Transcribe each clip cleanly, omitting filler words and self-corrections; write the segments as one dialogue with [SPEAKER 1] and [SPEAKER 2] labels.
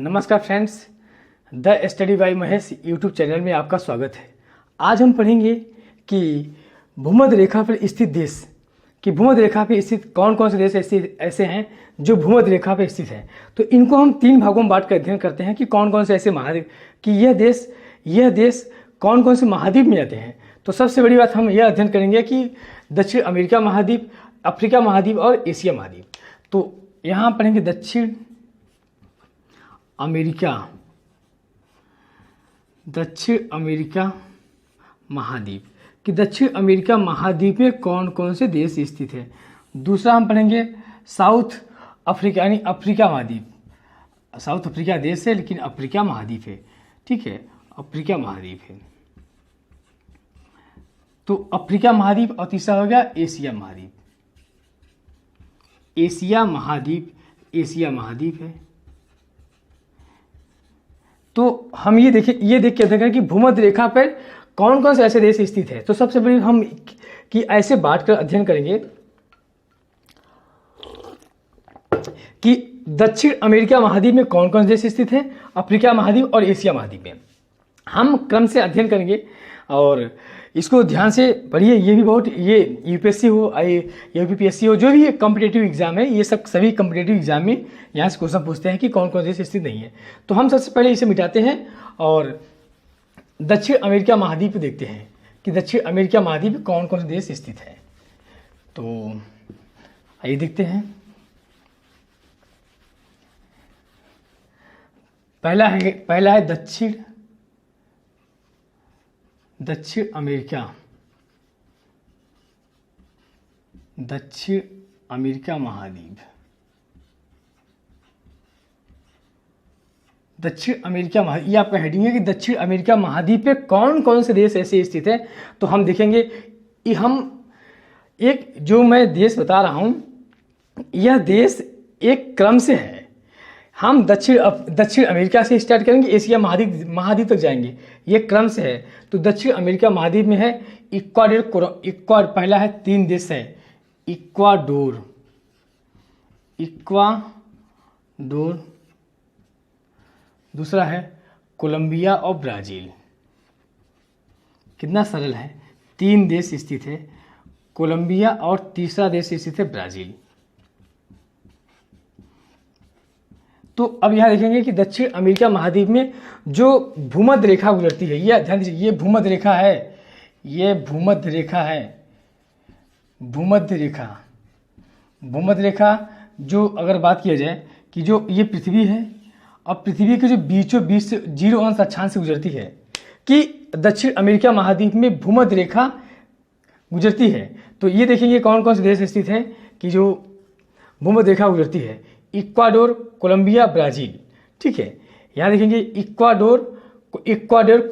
[SPEAKER 1] नमस्कार friends, the study bye Mahesh YouTube channel में आपका स्वागत है। आज हम पढ़ेंगे कि भूमध्य रेखा पर स्थित देश कि भूमध्य रेखा पर स्थित कौन कौन से देश ऐसे हैं जो भूमध्य रेखा पर स्थित हैं। तो इनको हम 3 भागों में बांट कर अध्ययन करते हैं कि कौन कौन से ऐसे महाद्वीप कि यह देश कौन कौन से महाद्वीप में आते हैं। तो सबसे बड़ी बात हम यह अध्ययन करेंगे कि दक्षिण अमेरिका महाद्वीप, अफ्रीका महाद्वीप और एशिया महाद्वीप। तो यहाँ पढ़ेंगे दक्षिण अमेरिका महाद्वीप कि दक्षिण अमेरिका महाद्वीप में कौन कौन से देश स्थित है। दूसरा हम पढ़ेंगे साउथ अफ्रीका यानी अफ्रीका महाद्वीप। साउथ अफ्रीका देश है लेकिन अफ्रीका महाद्वीप है, ठीक है, अफ्रीका महाद्वीप है। तो अफ्रीका महाद्वीप और तीसरा हो गया एशिया महाद्वीप। एशिया महाद्वीप है। तो हम ये देख के अध्ययन करें कि भूमध्य रेखा पर कौन कौन से ऐसे देश स्थित है। तो सबसे पहले हम कि ऐसे बांट कर अध्ययन करेंगे कि दक्षिण अमेरिका महाद्वीप में कौन कौन से देश स्थित है, अफ्रीका महाद्वीप और एशिया महाद्वीप में हम क्रम से अध्ययन करेंगे और इसको ध्यान से पढ़िए। ये भी बहुत ये यूपीएससी हो यूपीपीएससी हो, जो भी कॉम्पिटेटिव एग्जाम है, ये सब सभी कॉम्पिटेटिव एग्जाम में यहाँ से क्वेश्चन पूछते हैं कि कौन कौन देश स्थित नहीं है। तो हम सबसे पहले इसे मिटाते हैं और दक्षिण अमेरिका महाद्वीप देखते हैं कि दक्षिण अमेरिका महाद्वीप में कौन कौन से देश स्थित है। तो आइए देखते हैं। पहला है दक्षिण अमेरिका महाद्वीप। दक्षिण अमेरिका महाद्वीप, ये आपका हेडिंग है कि दक्षिण अमेरिका महाद्वीप पे कौन कौन से देश ऐसे स्थित है। तो हम देखेंगे कि हम एक जो मैं देश बता रहा हूं, यह देश एक क्रम से है। हम दक्षिण अमेरिका से स्टार्ट करेंगे, एशिया महाद्वीप तक जाएंगे, ये क्रम से है। तो दक्षिण अमेरिका महाद्वीप में है इक्वाडोर, पहला है 3 देश है इक्वाडोर, दूसरा है कोलंबिया और ब्राज़ील। कितना सरल है, 3 देश स्थित है कोलंबिया और तीसरा देश स्थित है ब्राज़ील। तो अब यहाँ देखेंगे कि दक्षिण अमेरिका महाद्वीप में जो भूमध्य रेखा गुजरती है, यह ध्यान दीजिए, ये भूमध्य रेखा जो अगर बात किया जाए कि जो ये पृथ्वी है और पृथ्वी के जो बीचों बीच से 0 अंश अक्षांश से गुजरती है कि दक्षिण अमेरिका महाद्वीप में भूमध्य रेखा गुजरती है। तो ये देखेंगे कौन कौन से देश स्थित हैं कि जो भूमध्य रेखा गुजरती है, इक्वाडोर, कोलंबिया, ब्राज़ील, ठीक है। यहाँ देखेंगे इक्वाडोर,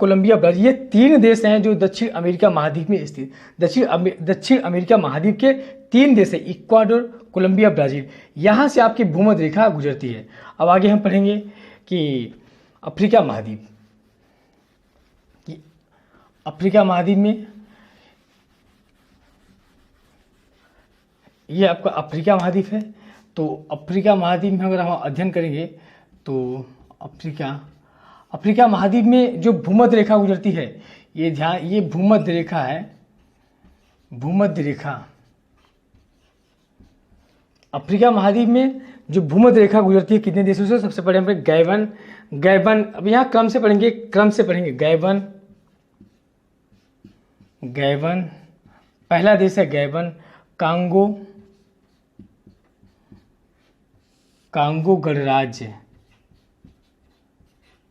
[SPEAKER 1] कोलंबिया, ब्राज़ील, ये 3 देश हैं जो दक्षिण अमेरिका महाद्वीप में स्थित। दक्षिण अमेरिका महाद्वीप के 3 देश हैं इक्वाडोर, कोलंबिया, ब्राज़ील, यहाँ से आपकी भूमध्य रेखा गुजरती है। अब आगे हम पढ़ेंगे कि अफ्रीका महाद्वीप में ये आपका अफ्रीका महाद्वीप है। तो अफ्रीका महाद्वीप में अगर हम अध्ययन करेंगे तो अफ्रीका महाद्वीप में जो भूमध्य रेखा गुजरती है, ये भूमध्य रेखा है, अफ्रीका महाद्वीप में जो भूमध्य रेखा गुजरती है कितने देशों से। सबसे पहले हम गैबन, अब यहाँ क्रम से पढ़ेंगे गैबन, पहला देश है गैबन, कांगो गणराज्य,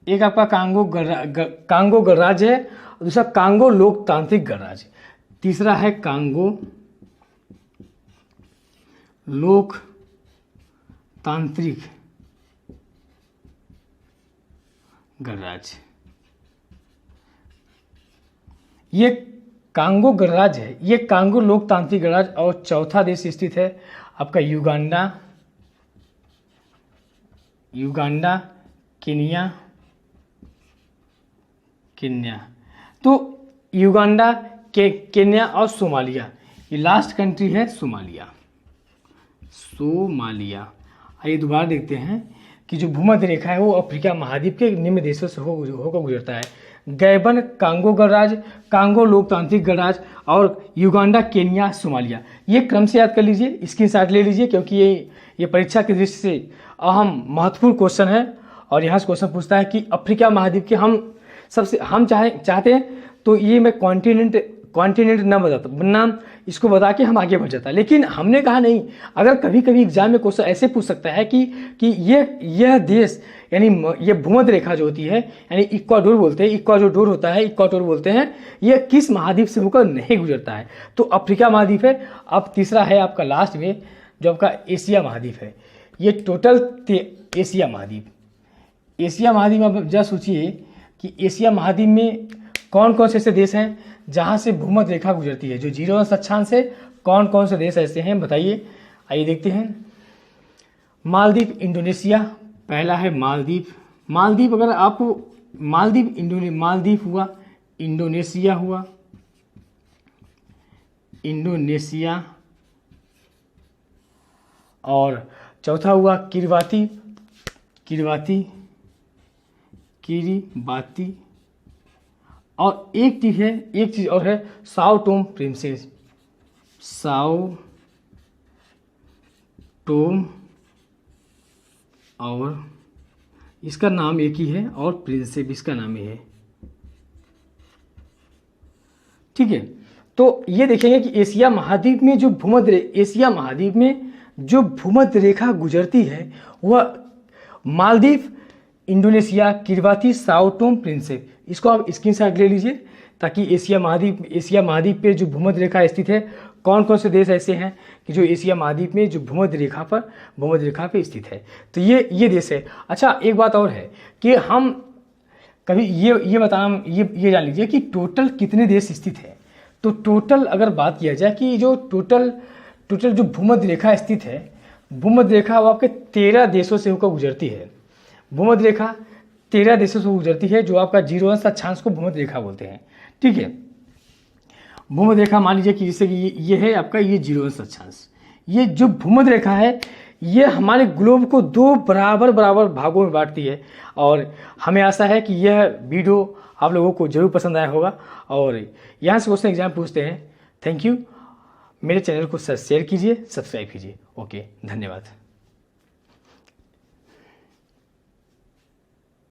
[SPEAKER 1] एक आपका कांगो गणराज्य है और दूसरा कांगो लोकतांत्रिक गणराज्य, तीसरा है कांगो लोकतांत्रिक गणराज्य। ये कांगो गणराज्य है, ये कांगो लोकतांत्रिक गणराज्य। और चौथा देश स्थित है आपका युगांडा, केन्या। तो युगांडा, केन्या और सोमालिया, ये लास्ट कंट्री है सोमालिया। आइए दोबारा देखते हैं कि जो भूमध्य रेखा है वो अफ्रीका महाद्वीप के निम्न देशों से होकर गुजरता है। गैबन, कांगो गणराज्य, कांगो लोकतांत्रिक गणराज्य और युगांडा, केन्या, सोमालिया। ये क्रम से याद कर लीजिए, स्क्रीनशॉट ले लीजिए, क्योंकि ये परीक्षा की दृष्टि से अहम महत्वपूर्ण क्वेश्चन है। और यहाँ से क्वेश्चन पूछता है कि अफ्रीका महाद्वीप के हम चाहते हैं तो ये मैं कॉन्टिनेंट न बताता, नाम इसको बता के हम आगे बढ़ जाता, लेकिन हमने कहा नहीं। अगर कभी कभी एग्जाम में क्वेश्चन ऐसे पूछ सकता है कि यह देश, यानी ये भूमध्य रेखा जो होती है, यानी इक्वाडोर बोलते हैं, इक्वाडोर होता है, इक्वाडोर बोलते हैं, यह किस महाद्वीप से होकर नहीं गुजरता है? तो अफ्रीका महाद्वीप है। अब तीसरा है आपका लास्ट में, जो आपका एशिया महाद्वीप है। ये टोटल एशिया महाद्वीप में आप जरा सोचिए कि एशिया महाद्वीप में कौन कौन से ऐसे देश हैं जहां से भूमध्य रेखा गुजरती है, जो 0 अंश अक्षांश से कौन कौन से देश ऐसे हैं, बताइए। आइए देखते हैं। मालदीव, इंडोनेशिया, पहला है मालदीव। अगर आपको मालदीव हुआ, इंडोनेशिया, और चौथा हुआ किरबाती, और एक चीज और है साओ टोम प्रिंसेस, और इसका नाम एक ही है, और प्रिंसेप इसका नाम ही है। ठीक है, तो ये देखेंगे कि एशिया महाद्वीप में जो भूमध्य रेखा गुजरती है वह Maldives, Indonesia, Kiribati, Sao Tome Principe. इसको आप स्क्रीनशॉट ले लीजिए, ताकि एशिया महाद्वीप पे जो भूमध्य रेखा स्थित है, कौन कौन से देश ऐसे हैं कि जो एशिया महाद्वीप में जो भूमध्य रेखा पे स्थित है। तो ये देश है। अच्छा, एक बात और है कि हम कभी ये बताना, ये जान लीजिए कि टोटल कितने देश स्थित है। तो टोटल अगर बात किया जाए कि जो टोटल जो भूमध्य रेखा स्थित है, भूमध्य रेखा वो आपके 13 देशों से होकर गुजरती है। भूमध्य रेखा 13 देशों से गुजरती है, जो आपका 0 अंश अक्षांश को भूमध्य रेखा बोलते हैं। ठीक है, भूमध्य रेखा मान लीजिए कि जैसे कि ये है आपका, ये 0 अंश अक्षांश। ये जो भूमध्य रेखा है, ये हमारे ग्लोब को 2 बराबर भागों में बांटती है। और हमें आशा है कि यह वीडियो आप लोगों को जरूर पसंद आया होगा। और यहाँ से क्वेश्चन एग्जाम पूछते हैं। Thank you. मेरे चैनल को शेयर कीजिए, सब्सक्राइब कीजिए। ओके, धन्यवाद।